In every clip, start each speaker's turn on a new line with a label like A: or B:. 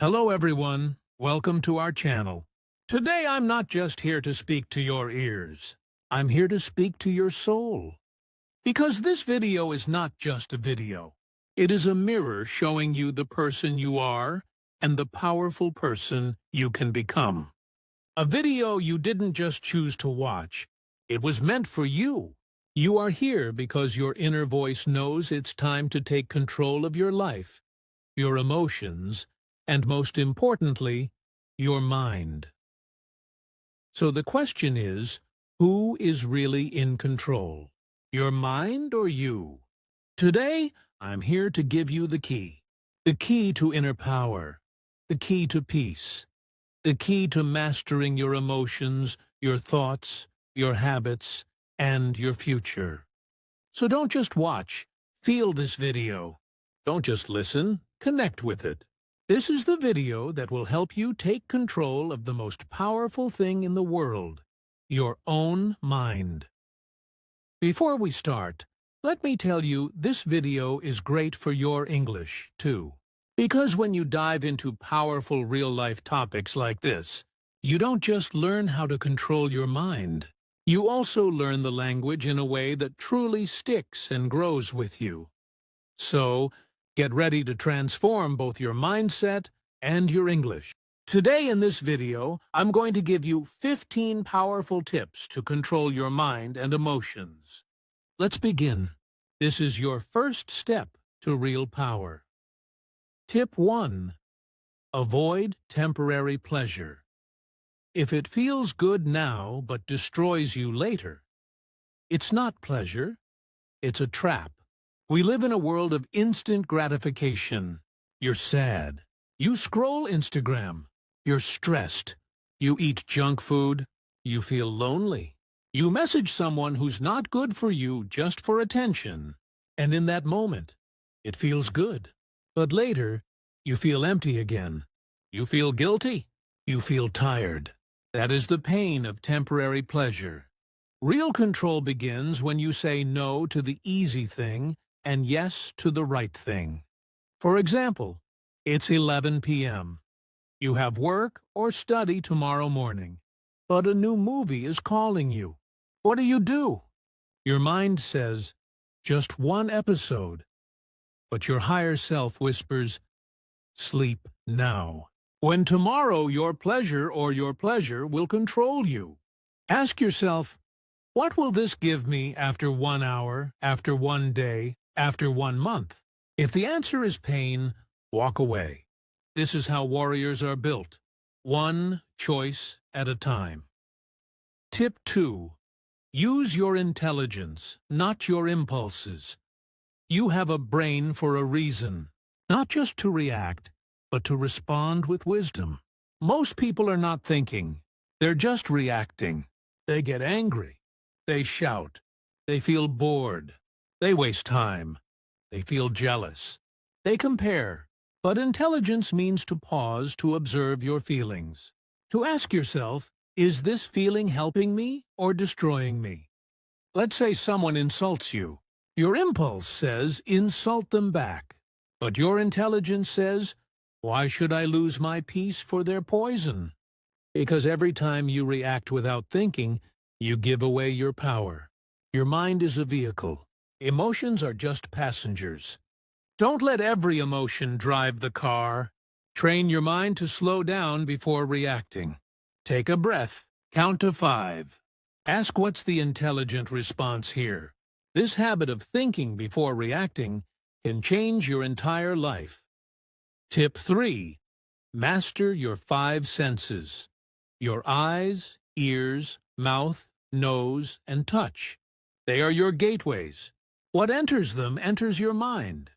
A: Hello everyone, welcome to our channel. Today I'm not just here to speak to your ears, I'm here to speak to your soul. Because this video is not just a video, it is a mirror showing you the person you are and the powerful person you can become. A video you didn't just choose to watch, it was meant for you. You are here because your inner voice knows it's time to take control of your life, your emotions, and most importantly, your mind. So the question is, who is really in control? Your mind or you? Today, I'm here to give you the key to inner power, the key to peace, the key to mastering your emotions, your thoughts, your habits, and your future. So don't just watch, feel this video. Don't just listen, connect with it. This is the video that will help you take control of the most powerful thing in the world, your own mind. Before we start, let me tell you this video is great for your English, too. Because when you dive into powerful real-life topics like this, you don't just learn how to control your mind. You also learn the language in a way that truly sticks and grows with you. So, get ready to transform both your mindset and your English. Today in this video, I'm going to give you 15 powerful tips to control your mind and emotions. Let's begin. This is your first step to real power. Tip 1. Avoid temporary pleasure. If it feels good now but destroys you later, it's not pleasure, it's a trap. We live in a world of instant gratification. You're sad. You scroll Instagram. You're stressed. You eat junk food. You feel lonely. You message someone who's not good for you just for attention. And in that moment, it feels good. But later, you feel empty again. You feel guilty. You feel tired. That is the pain of temporary pleasure. Real control begins when you say no to the easy thing and yes to the right thing. For example, it's 11 p.m. You have work or study tomorrow morning, but a new movie is calling you. What do? Your mind says, just one episode. But your higher self whispers, sleep now. When tomorrow your pleasure will control you. Ask yourself, what will this give me after 1 hour, after 1 day, after 1 month? If the answer is pain, walk away. This is how warriors are built, one choice at a time. Tip 2. Use your intelligence, not your impulses. You have a brain for a reason, not just to react, but to respond with wisdom. Most people are not thinking, they're just reacting. They get angry, they shout, they feel bored. They waste time. They feel jealous. They compare. But intelligence means to pause to observe your feelings. To ask yourself, is this feeling helping me or destroying me? Let's say someone insults you. Your impulse says, insult them back. But your intelligence says, why should I lose my peace for their poison? Because every time you react without thinking, you give away your power. Your mind is a vehicle. Emotions are just passengers. Don't let every emotion drive the car. Train your mind to slow down before reacting. Take a breath. Count to 5. Ask what's the intelligent response here. This habit of thinking before reacting can change your entire life. Tip 3. Master your 5 senses. Your eyes, ears, mouth, nose, and touch. They are your gateways. What enters them enters your mind.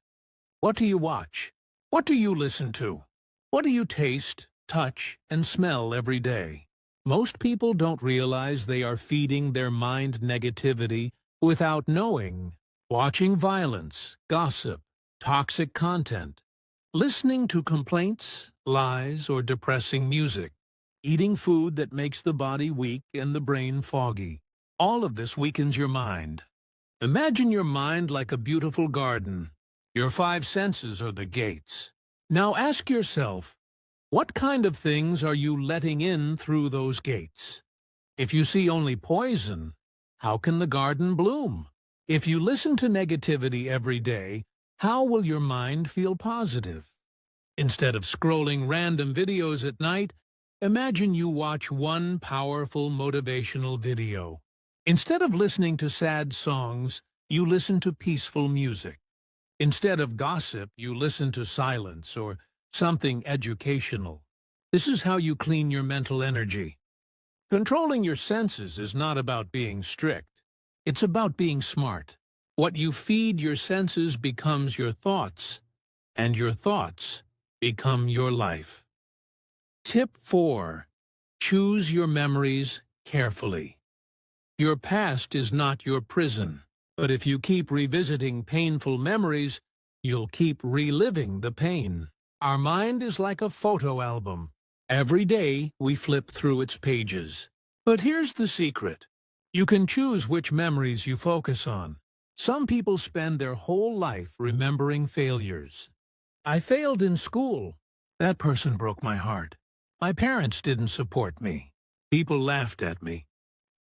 A: What do you watch? What do you listen to? What do you taste, touch, and smell every day? Most people don't realize they are feeding their mind negativity without knowing. Watching violence, gossip, toxic content, listening to complaints, lies, or depressing music, eating food that makes the body weak and the brain foggy. All of this weakens your mind. Imagine your mind like a beautiful garden. Your 5 senses are the gates. Now ask yourself, What kind of things are you letting in through those gates? If you see only poison, how can the garden bloom? If you listen to negativity every day, how will your mind feel positive? Instead of scrolling random videos at night, imagine you watch one powerful motivational video. Instead of listening to sad songs, you listen to peaceful music. Instead of gossip, you listen to silence or something educational. This is how you clean your mental energy. Controlling your senses is not about being strict. It's about being smart. What you feed your senses becomes your thoughts, and your thoughts become your life. Tip 4. Choose your memories carefully. Your past is not your prison, but if you keep revisiting painful memories, you'll keep reliving the pain. Our mind is like a photo album. Every day we flip through its pages. But here's the secret. You can choose which memories you focus on. Some people spend their whole life remembering failures. I failed in school. That person broke my heart. My parents didn't support me. People laughed at me.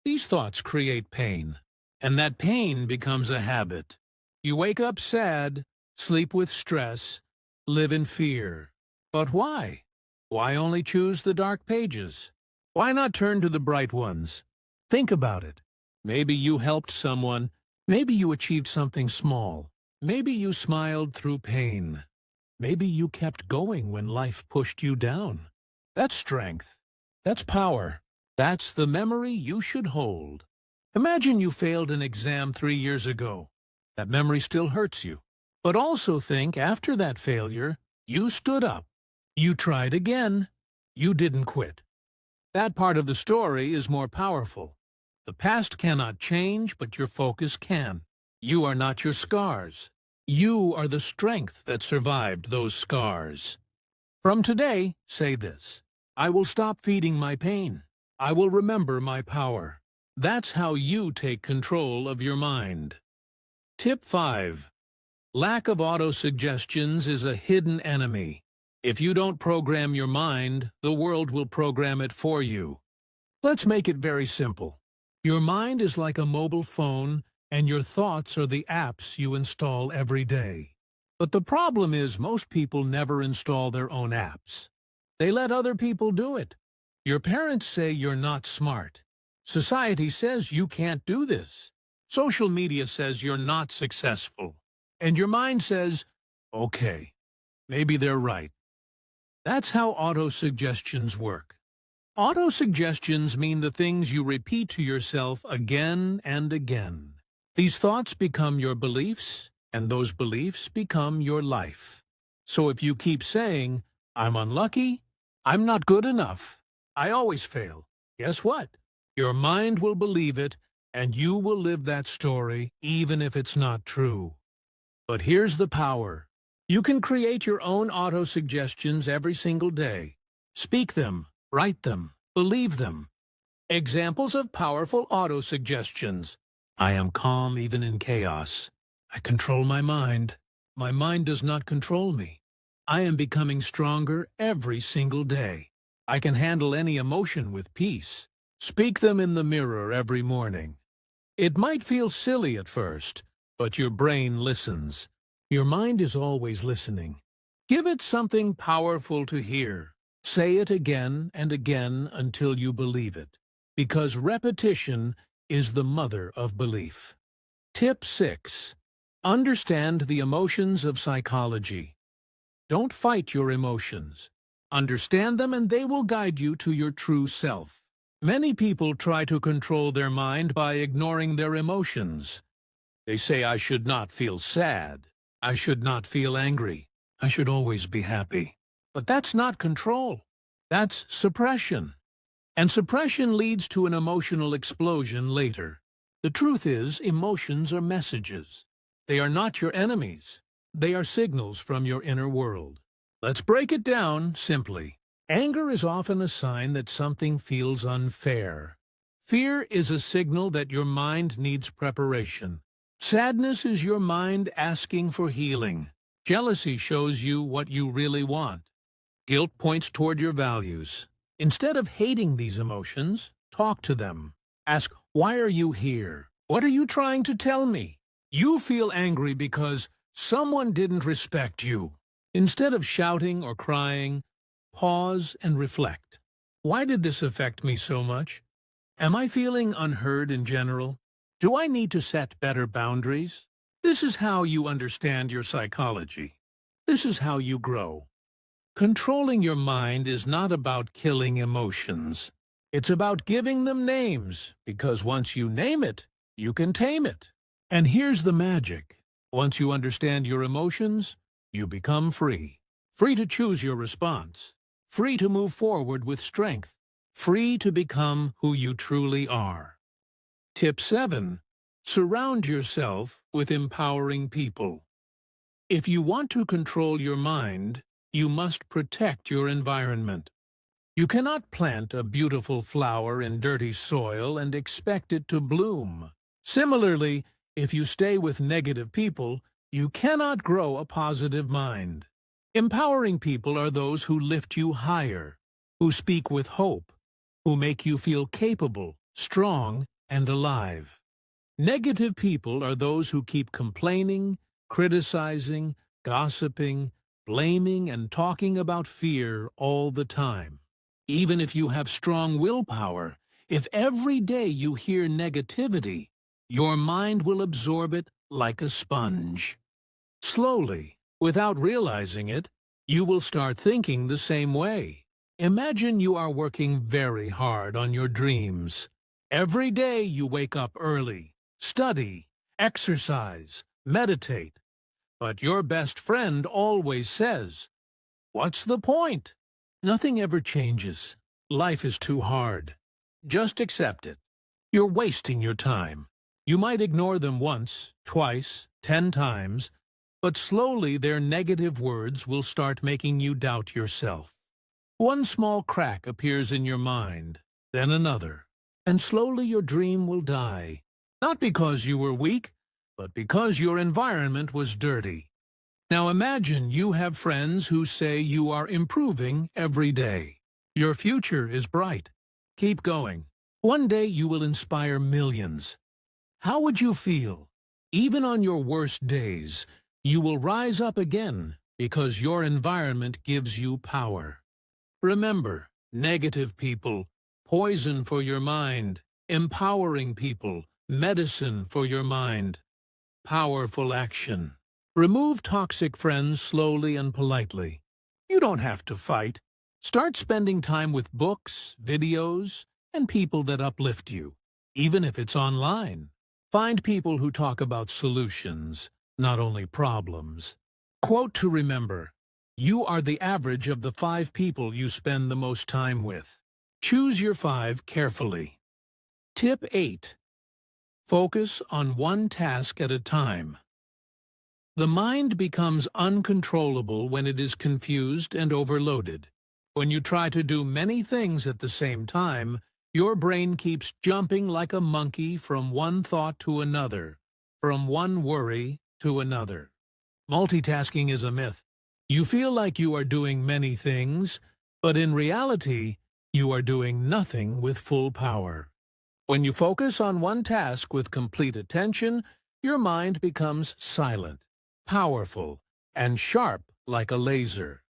A: These thoughts create pain, and that pain becomes a habit. You wake up sad, sleep with stress, live in fear. But why? Why only choose the dark pages? Why not turn to the bright ones? Think about it. Maybe you helped someone. Maybe you achieved something small. Maybe you smiled through pain. Maybe you kept going when life pushed you down. That's strength. That's power. That's the memory you should hold. Imagine you failed an exam 3 years ago. That memory still hurts you. But also think after that failure, you stood up. You tried again. You didn't quit. That part of the story is more powerful. The past cannot change, but your focus can. You are not your scars. You are the strength that survived those scars. From today, say this: I will stop feeding my pain. I will remember my power. That's how you take control of your mind. Tip 5. Lack of auto-suggestions is a hidden enemy. If you don't program your mind, the world will program it for you. Let's make it very simple. Your mind is like a mobile phone, and your thoughts are the apps you install every day. But the problem is most people never install their own apps. They let other people do it. Your parents say you're not smart. Society says you can't do this. Social media says you're not successful. And your mind says, okay, maybe they're right. That's how auto-suggestions work. Auto-suggestions mean the things you repeat to yourself again and again. These thoughts become your beliefs, and those beliefs become your life. So if you keep saying, I'm unlucky, I'm not good enough, I always fail, guess what? Your mind will believe it, and you will live that story even if it's not true. But here's the power. You can create your own auto-suggestions every single day. Speak them, write them, believe them. Examples of powerful auto-suggestions. I am calm even in chaos. I control my mind. My mind does not control me. I am becoming stronger every single day. I can handle any emotion with peace. Speak them in the mirror every morning. It might feel silly at first, but your brain listens. Your mind is always listening. Give it something powerful to hear. Say it again and again until you believe it, because repetition is the mother of belief. Tip 6. Understand the emotions of psychology. Don't fight your emotions. Understand them and they will guide you to your true self. Many people try to control their mind by ignoring their emotions. They say, I should not feel sad. I should not feel angry. I should always be happy. But that's not control. That's suppression. And suppression leads to an emotional explosion later. The truth is, emotions are messages. They are not your enemies. They are signals from your inner world. Let's break it down simply. Anger is often a sign that something feels unfair. Fear is a signal that your mind needs preparation. Sadness is your mind asking for healing. Jealousy shows you what you really want. Guilt points toward your values. Instead of hating these emotions, talk to them. Ask, why are you here? What are you trying to tell me? You feel angry because someone didn't respect you. Instead of shouting or crying, pause and reflect. Why did this affect me so much? Am I feeling unheard in general? Do I need to set better boundaries? This is how you understand your psychology. This is how you grow. Controlling your mind is not about killing emotions. It's about giving them names, because once you name it, you can tame it. And here's the magic. Once you understand your emotions, you become free. Free to choose your response. Free to move forward with strength. Free to become who you truly are. Tip 7. Surround yourself with empowering people. If you want to control your mind, you must protect your environment. You cannot plant a beautiful flower in dirty soil and expect it to bloom. Similarly, if you stay with negative people, you cannot grow a positive mind. Empowering people are those who lift you higher, who speak with hope, who make you feel capable, strong, and alive. Negative people are those who keep complaining, criticizing, gossiping, blaming, and talking about fear all the time. Even if you have strong willpower, if every day you hear negativity, your mind will absorb it like a sponge. Slowly, without realizing it, you will start thinking the same way. Imagine you are working very hard on your dreams. Every day you wake up early, study, exercise, meditate. But your best friend always says, "What's the point? Nothing ever changes. Life is too hard. Just accept it." You're wasting your time. You might ignore them once, twice, 10 times, but slowly their negative words will start making you doubt yourself. One small crack appears in your mind, then another, and slowly your dream will die. Not because you were weak, but because your environment was dirty. Now imagine you have friends who say you are improving every day. Your future is bright. Keep going. One day you will inspire millions. How would you feel? Even on your worst days, you will rise up again because your environment gives you power. Remember, negative people, poison for your mind. Empowering people, medicine for your mind. Powerful action. Remove toxic friends slowly and politely. You don't have to fight. Start spending time with books, videos, and people that uplift you, even if it's online. Find people who talk about solutions, not only problems. Quote to remember: you are the average of the 5 people you spend the most time with. Choose your 5 carefully. Tip 8. Focus on one task at a time. The mind becomes uncontrollable when it is confused and overloaded. When you try to do many things at the same time, your brain keeps jumping like a monkey from one thought to another, from one worry to another. Multitasking is a myth. You feel like you are doing many things, but in reality, you are doing nothing with full power. When you focus on one task with complete attention, your mind becomes silent, powerful, and sharp like a laser.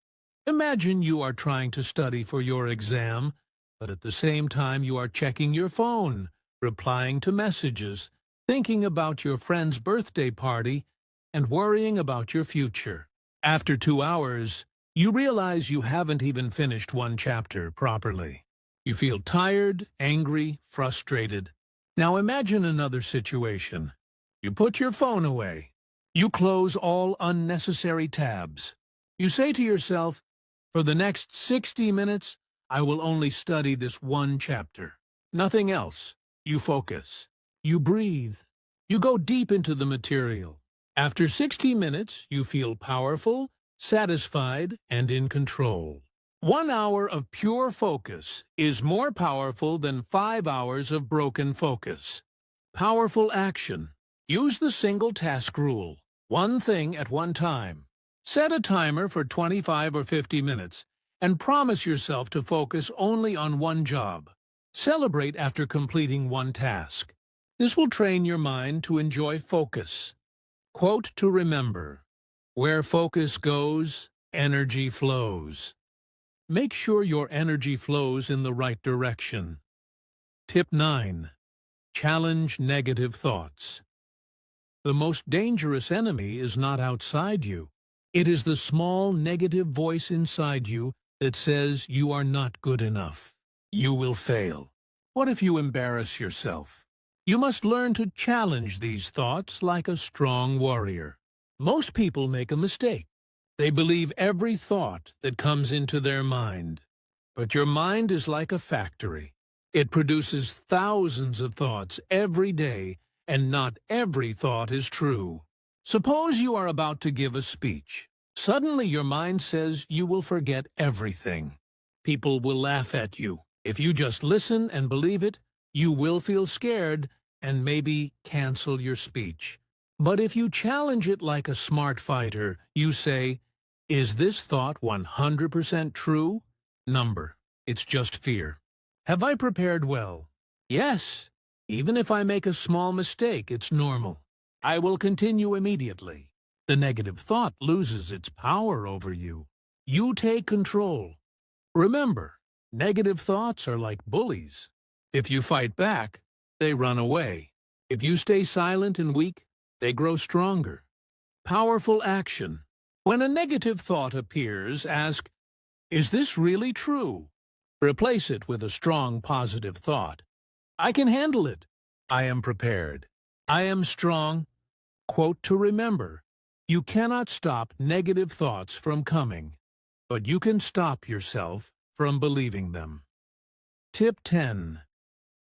A: Imagine you are trying to study for your exam, but at the same time you are checking your phone, replying to messages, thinking about your friend's birthday party, and worrying about your future. After 2 hours, you realize you haven't even finished one chapter properly. You feel tired, angry, frustrated. Now imagine another situation. You put your phone away. You close all unnecessary tabs. You say to yourself, for the next 60 minutes, I will only study this one chapter. Nothing else. You focus. You breathe. You go deep into the material. After 60 minutes, you feel powerful, satisfied, and in control. 1 hour of pure focus is more powerful than 5 hours of broken focus. Powerful action. Use the single task rule. One thing at one time. Set a timer for 25 or 50 minutes and promise yourself to focus only on one job. Celebrate after completing one task. This will train your mind to enjoy focus. Quote to remember: "Where focus goes, energy flows." Make sure your energy flows in the right direction. Tip 9. Challenge negative thoughts. The most dangerous enemy is not outside you. It is the small negative voice inside you that says you are not good enough. You will fail. What if you embarrass yourself? You must learn to challenge these thoughts like a strong warrior. Most people make a mistake. They believe every thought that comes into their mind. But your mind is like a factory. It produces thousands of thoughts every day, and not every thought is true. Suppose you are about to give a speech. Suddenly your mind says you will forget everything. People will laugh at you. If you just listen and believe it, you will feel scared and maybe cancel your speech. But if you challenge it like a smart fighter, you say, "Is this thought 100% true? Number, it's just fear. Have I prepared well? Yes. Even if I make a small mistake, it's normal. I will continue immediately." The negative thought loses its power over you. You take control. Remember, negative thoughts are like bullies. If you fight back, they run away. If you stay silent and weak, they grow stronger. Powerful action. When a negative thought appears, ask, "Is this really true?" Replace it with a strong positive thought. "I can handle it. I am prepared. I am strong." Quote to remember: you cannot stop negative thoughts from coming, but you can stop yourself from believing them. Tip 10.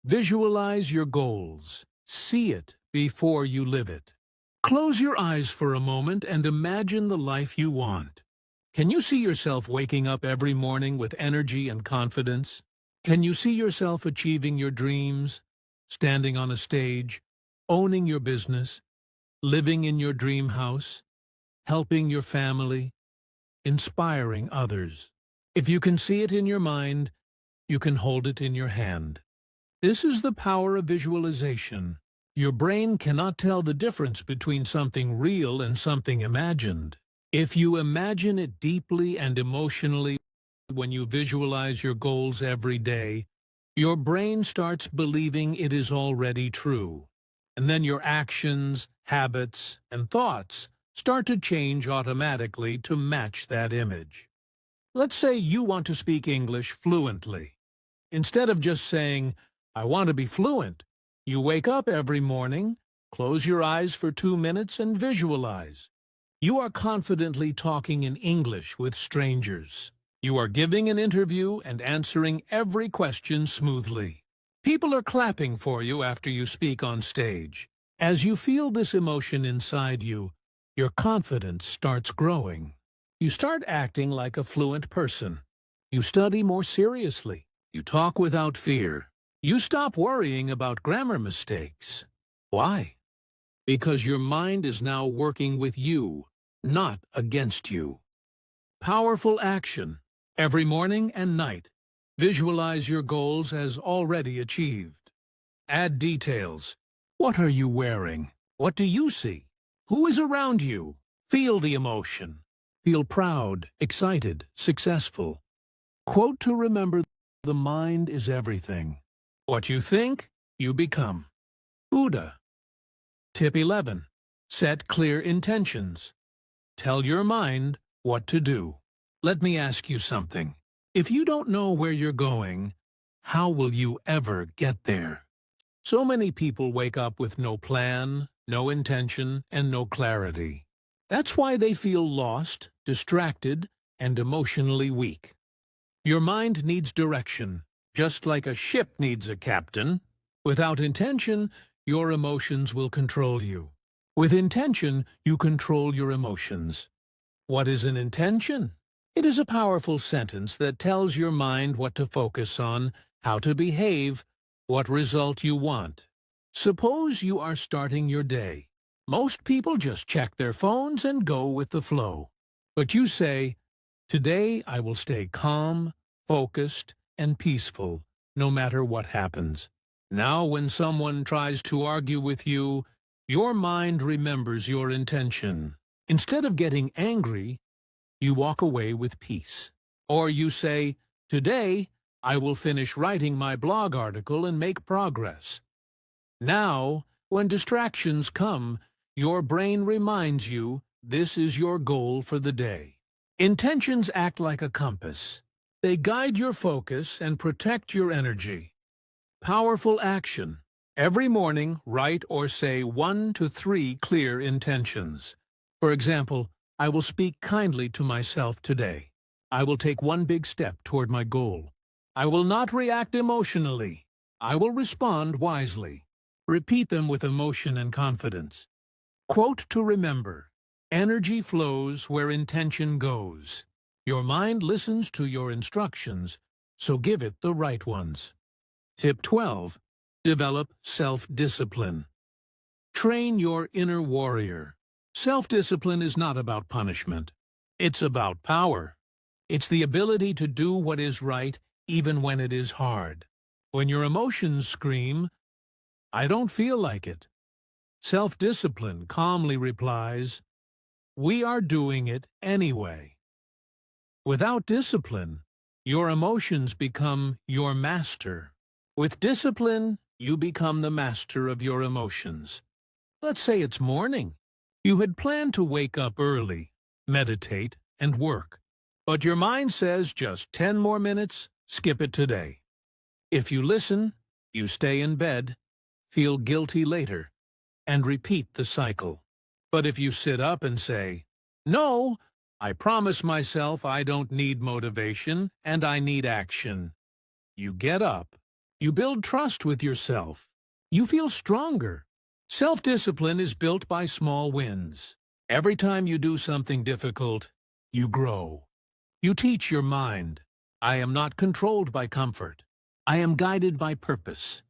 A: Visualize your goals. See it before you live it. Close your eyes for a moment and imagine the life you want. Can you see yourself waking up every morning with energy and confidence? Can you see yourself achieving your dreams, standing on a stage, owning your business, living in your dream house, helping your family, inspiring others? If you can see it in your mind, you can hold it in your hand. This is the power of visualization. Your brain cannot tell the difference between something real and something imagined. If you imagine it deeply and emotionally, when you visualize your goals every day, your brain starts believing it is already true. And then your actions, habits, and thoughts start to change automatically to match that image. Let's say you want to speak English fluently. Instead of just saying, "I want to be fluent," you wake up every morning, close your eyes for 2 minutes, and visualize. You are confidently talking in English with strangers. You are giving an interview and answering every question smoothly. People are clapping for you after you speak on stage. As you feel this emotion inside you, your confidence starts growing. You start acting like a fluent person. You study more seriously. You talk without fear. You stop worrying about grammar mistakes. Why? Because your mind is now working with you, not against you. Powerful action. Every morning and night, visualize your goals as already achieved. Add details. What are you wearing? What do you see? Who is around you? Feel the emotion. Feel proud, excited, successful. Quote to remember: the mind is everything. What you think, you become. Buddha. Tip 11. Set clear intentions. Tell your mind what to do. Let me ask you something. If you don't know where you're going, how will you ever get there? So many people wake up with no plan, no intention, and no clarity. That's why they feel lost, distracted, and emotionally weak. Your mind needs direction, just like a ship needs a captain. Without intention, your emotions will control you. With intention, you control your emotions. What is an intention? It is a powerful sentence that tells your mind what to focus on, how to behave, what result you want. Suppose you are starting your day. Most people just check their phones and go with the flow. But you say, Today I will stay calm, focused, and peaceful, no matter what happens. Now when someone tries to argue with you, your mind remembers your intention. Instead of getting angry, you walk away with peace. Or you say, "Today, I will finish writing my blog article and make progress." Now, when distractions come, your brain reminds you this is your goal for the day. Intentions act like a compass. They guide your focus and protect your energy. Powerful action. Every morning, write or say 1 to 3 clear intentions. For example, I will speak kindly to myself today. I will take one big step toward my goal. I will not react emotionally. I will respond wisely. Repeat them with emotion and confidence. Quote to remember: energy flows where intention goes. Your mind listens to your instructions, so give it the right ones. Tip 12. Develop self-discipline. Train your inner warrior. Self-discipline is not about punishment. It's about power. It's the ability to do what is right even when it is hard. When your emotions scream, "I don't feel like it," self-discipline calmly replies, "We are doing it anyway." Without discipline, your emotions become your master. With discipline, you become the master of your emotions. Let's say it's morning. You had planned to wake up early, meditate, and work. But your mind says just 10 more minutes, skip it today. If you listen, you stay in bed, feel guilty later, and repeat the cycle. But if you sit up and say, "No, I promise myself I don't need motivation and I need action," you get up. You build trust with yourself. You feel stronger. Self-discipline is built by small wins. Every time you do something difficult, you grow. You teach your mind, "I am not controlled by comfort. I am guided by purpose."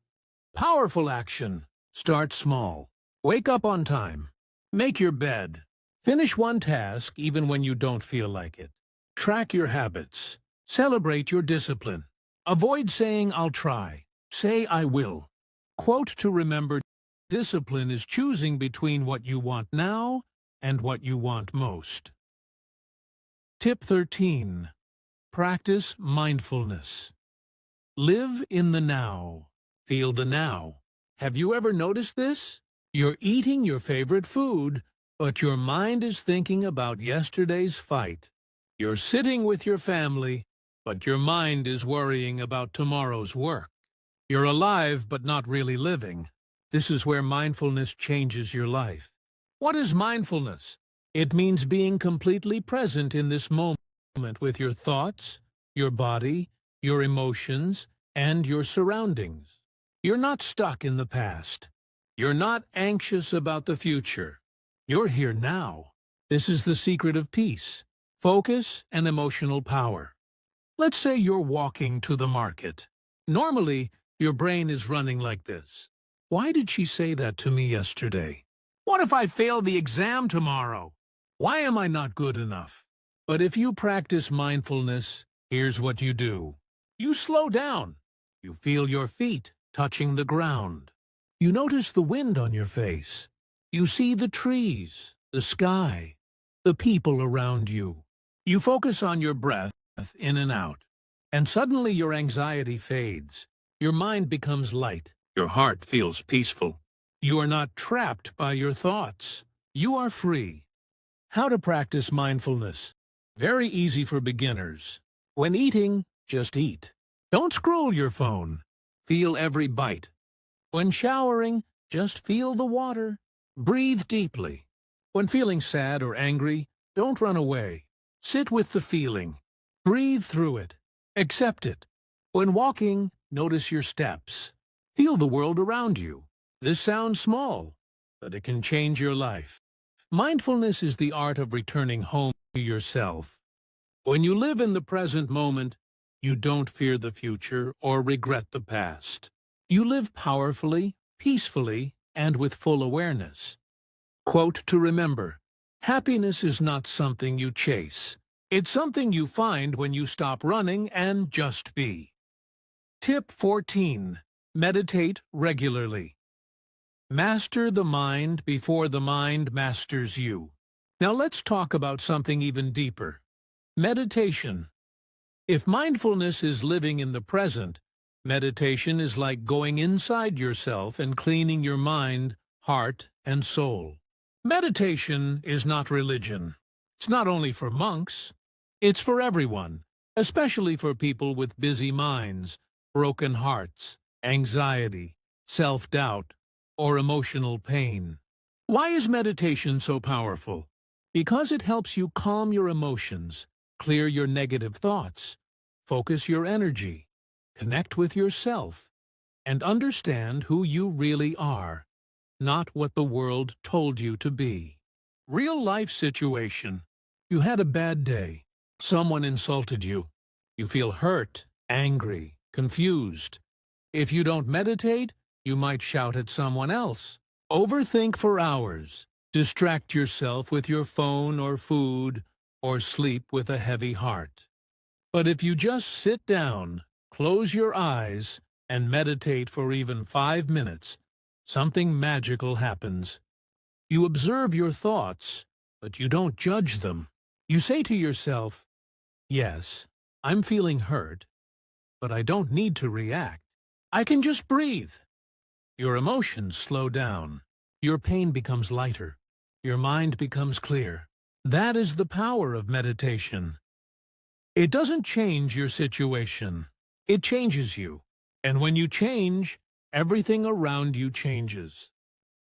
A: Powerful action. Start small. Wake up on time. Make your bed. Finish one task even when you don't feel like it. Track your habits. Celebrate your discipline. Avoid saying "I'll try." Say "I will." Quote to remember: discipline is choosing between what you want now and what you want most. Tip 13. Practice mindfulness. Live in the now. Feel the now. Have you ever noticed this? You're eating your favorite food, but your mind is thinking about yesterday's fight. You're sitting with your family, but your mind is worrying about tomorrow's work. You're alive but not really living. This is where mindfulness changes your life. What is mindfulness? It means being completely present in this moment with your thoughts, your body, your emotions, and your surroundings. You're not stuck in the past. You're not anxious about the future. You're here now. This is the secret of peace, focus, and emotional power. Let's say you're walking to the market. Normally, your brain is running like this. Why did she say that to me yesterday? What if I fail the exam tomorrow? Why am I not good enough? But if you practice mindfulness, here's what you do. You slow down. You feel your feet touching the ground. You notice the wind on your face. You see the trees, the sky, the people around you. You focus on your breath in and out, and suddenly your anxiety fades. Your mind becomes light. Your heart feels peaceful. You are not trapped by your thoughts. You are free. How to practice mindfulness? Very easy for beginners. When eating, just eat. Don't scroll your phone. Feel every bite. When showering, just feel the water. Breathe deeply. When feeling sad or angry, don't run away. Sit with the feeling. Breathe through it. Accept it. When walking, notice your steps. Feel the world around you. This sounds small, but it can change your life. Mindfulness is the art of returning home to yourself. When you live in the present moment, you don't fear the future or regret the past. You live powerfully, peacefully, and with full awareness. Quote to remember: happiness is not something you chase. It's something you find when you stop running and just be. Tip 14. Meditate regularly. Master the mind before the mind masters you. Now let's talk about something even deeper. Meditation. If mindfulness is living in the present, meditation is like going inside yourself and cleaning your mind, heart, and soul. Meditation is not religion. It's not only for monks. It's for everyone, especially for people with busy minds, broken hearts, anxiety, self-doubt, or emotional pain. Why is meditation so powerful? Because it helps you calm your emotions, clear your negative thoughts, focus your energy, connect with yourself, and understand who you really are, not what the world told you to be. Real-life situation. You had a bad day. Someone insulted you. You feel hurt, angry, confused. If you don't meditate, you might shout at someone else. Overthink for hours. Distract yourself with your phone or food, or sleep with a heavy heart. But if you just sit down, close your eyes, and meditate for even 5 minutes, something magical happens. You observe your thoughts, but you don't judge them. You say to yourself, yes, I'm feeling hurt, but I don't need to react. I can just breathe. Your emotions slow down. Your pain becomes lighter. Your mind becomes clear. That is the power of meditation. It doesn't change your situation. It changes you. And when you change, everything around you changes.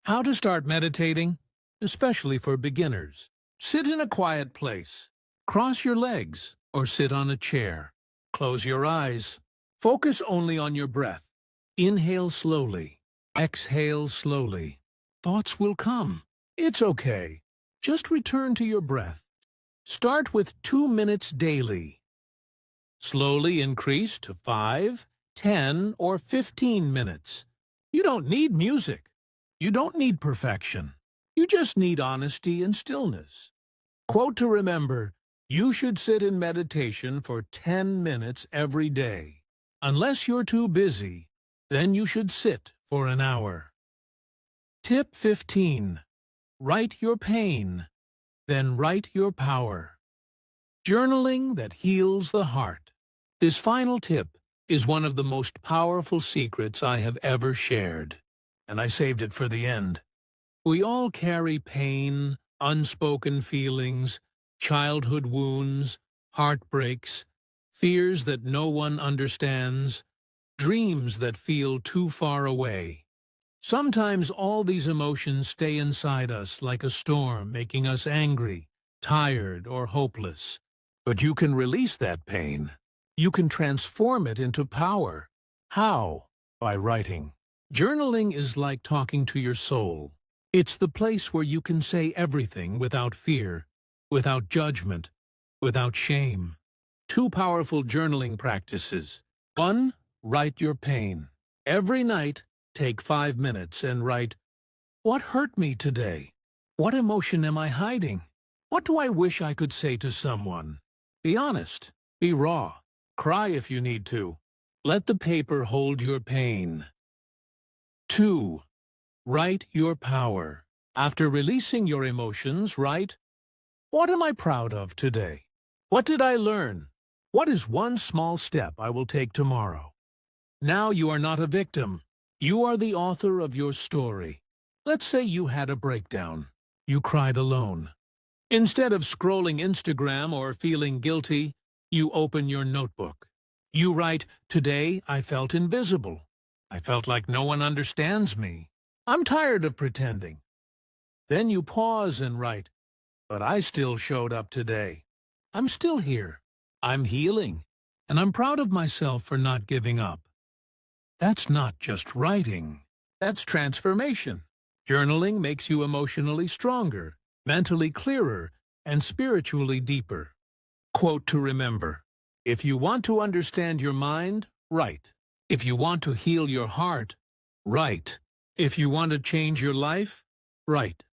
A: How to start meditating? Especially for beginners. Sit in a quiet place. Cross your legs or sit on a chair. Close your eyes. Focus only on your breath. Inhale slowly. Exhale slowly. Thoughts will come. It's okay. Just return to your breath. Start with 2 minutes daily. Slowly increase to 5, 10, or 15 minutes. You don't need music. You don't need perfection. You just need honesty and stillness. Quote to remember, you should sit in meditation for 10 minutes every day. Unless you're too busy, then you should sit for an hour. Tip 15. Write your pain, then write your power. Journaling that heals the heart. This final tip is one of the most powerful secrets I have ever shared, and I saved it for the end. We all carry pain, unspoken feelings, childhood wounds, heartbreaks, fears that no one understands, dreams that feel too far away. Sometimes all these emotions stay inside us like a storm, making us angry, tired, or hopeless. But you can release that pain. You can transform it into power. How? By writing. Journaling is like talking to your soul. It's the place where you can say everything without fear, without judgment, without shame. 2 powerful journaling practices. 1. Write your pain. Every night, take 5 minutes and write, what hurt me today? What emotion am I hiding? What do I wish I could say to someone? Be honest. Be raw. Cry if you need to. Let the paper hold your pain. 2. Write your power. After releasing your emotions, write, what am I proud of today? What did I learn? What is one small step I will take tomorrow? Now you are not a victim. You are the author of your story. Let's say you had a breakdown. You cried alone. Instead of scrolling Instagram or feeling guilty, you open your notebook. You write, today I felt invisible. I felt like no one understands me. I'm tired of pretending. Then you pause and write, but I still showed up today. I'm still here. I'm healing. And I'm proud of myself for not giving up. That's not just writing. That's transformation. Journaling makes you emotionally stronger, mentally clearer, and spiritually deeper. Quote to remember. If you want to understand your mind, write. If you want to heal your heart, write. If you want to change your life, write.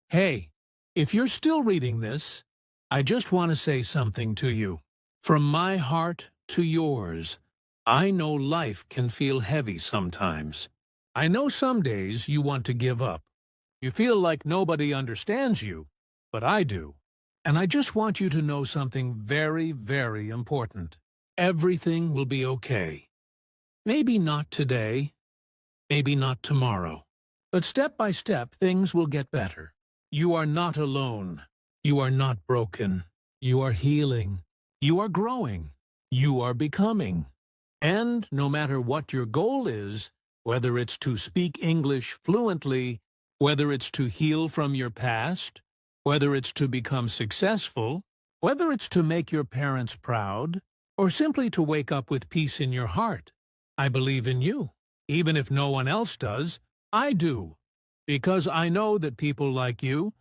A: Hey, if you're still reading this, I just want to say something to you. From my heart to yours, I know life can feel heavy sometimes. I know some days you want to give up. You feel like nobody understands you, but I do. And I just want you to know something very, very important. Everything will be okay. Maybe not today, maybe not tomorrow. But step by step, things will get better. You are not alone. You are not broken. You are healing. You are growing. You are becoming. And no matter what your goal is, whether it's to speak English fluently, whether it's to heal from your past, whether it's to become successful, whether it's to make your parents proud, or simply to wake up with peace in your heart, I believe in you. Even if no one else does, I do. Because I know that people like you,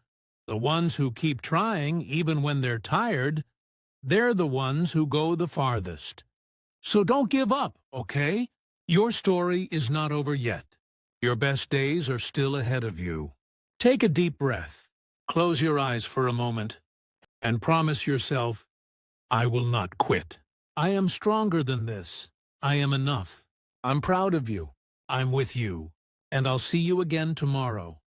A: the ones who keep trying even when they're tired, they're the ones who go the farthest. So don't give up, okay? Your story is not over yet. Your best days are still ahead of you. Take a deep breath, close your eyes for a moment, and promise yourself, I will not quit. I am stronger than this. I am enough. I'm proud of you. I'm with you. And I'll see you again tomorrow.